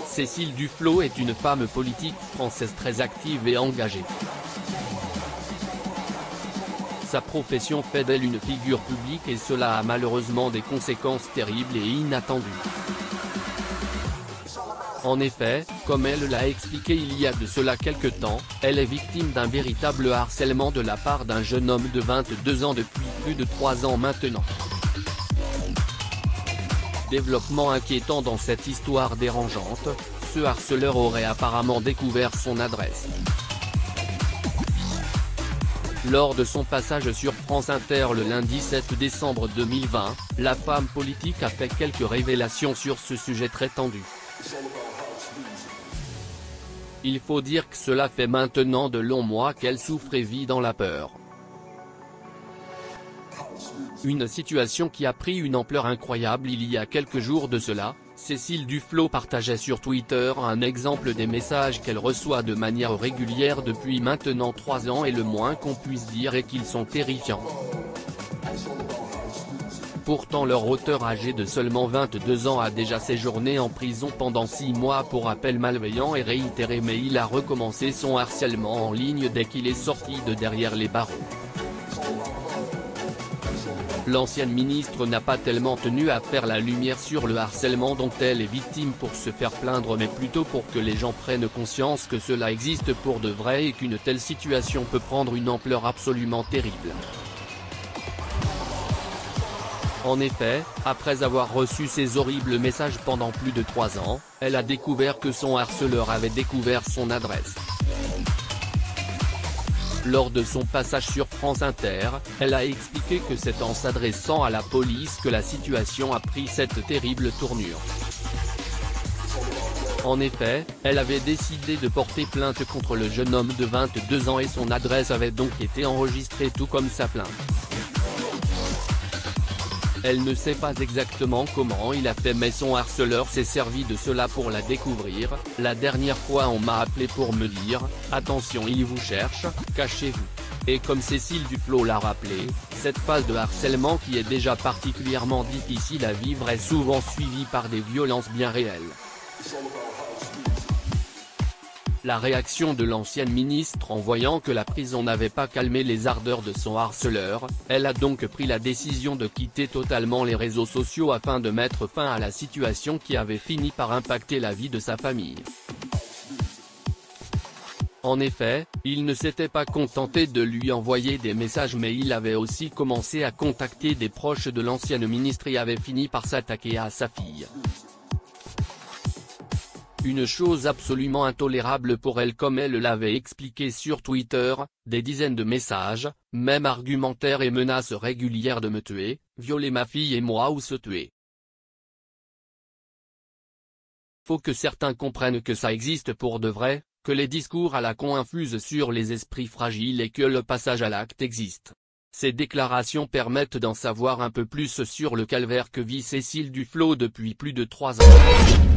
Cécile Duflot est une femme politique française très active et engagée. Sa profession fait d'elle une figure publique et cela a malheureusement des conséquences terribles et inattendues. En effet, comme elle l'a expliqué il y a de cela quelque temps, elle est victime d'un véritable harcèlement de la part d'un jeune homme de 22 ans depuis plus de 3 ans maintenant. Développement inquiétant dans cette histoire dérangeante, ce harceleur aurait apparemment découvert son adresse. Lors de son passage sur France Inter le lundi 7 décembre 2020, la femme politique a fait quelques révélations sur ce sujet très tendu. Il faut dire que cela fait maintenant de longs mois qu'elle souffre et vit dans la peur. Une situation qui a pris une ampleur incroyable il y a quelques jours de cela. Cécile Duflot partageait sur Twitter un exemple des messages qu'elle reçoit de manière régulière depuis maintenant 3 ans et le moins qu'on puisse dire est qu'ils sont terrifiants. Pourtant leur auteur âgé de seulement 22 ans a déjà séjourné en prison pendant 6 mois pour appel malveillant et réitéré, mais il a recommencé son harcèlement en ligne dès qu'il est sorti de derrière les barreaux. L'ancienne ministre n'a pas tellement tenu à faire la lumière sur le harcèlement dont elle est victime pour se faire plaindre, mais plutôt pour que les gens prennent conscience que cela existe pour de vrai et qu'une telle situation peut prendre une ampleur absolument terrible. En effet, après avoir reçu ces horribles messages pendant plus de 3 ans, elle a découvert que son harceleur avait découvert son adresse. Lors de son passage sur France Inter, elle a expliqué que c'est en s'adressant à la police que la situation a pris cette terrible tournure. En effet, elle avait décidé de porter plainte contre le jeune homme de 22 ans et son adresse avait donc été enregistrée tout comme sa plainte. Elle ne sait pas exactement comment il a fait, mais son harceleur s'est servi de cela pour la découvrir. La dernière fois on m'a appelé pour me dire « Attention, il vous cherche, cachez-vous ». Et comme Cécile Duflot l'a rappelé, cette phase de harcèlement qui est déjà particulièrement difficile à vivre est souvent suivie par des violences bien réelles. La réaction de l'ancienne ministre en voyant que la prison n'avait pas calmé les ardeurs de son harceleur, elle a donc pris la décision de quitter totalement les réseaux sociaux afin de mettre fin à la situation qui avait fini par impacter la vie de sa famille. En effet, il ne s'était pas contenté de lui envoyer des messages, mais il avait aussi commencé à contacter des proches de l'ancienne ministre et avait fini par s'attaquer à sa fille. Une chose absolument intolérable pour elle, comme elle l'avait expliqué sur Twitter, des dizaines de messages, même argumentaires et menaces régulières de me tuer, violer ma fille et moi ou se tuer. Faut que certains comprennent que ça existe pour de vrai, que les discours à la con infusent sur les esprits fragiles et que le passage à l'acte existe. Ces déclarations permettent d'en savoir un peu plus sur le calvaire que vit Cécile Duflot depuis plus de 3 ans.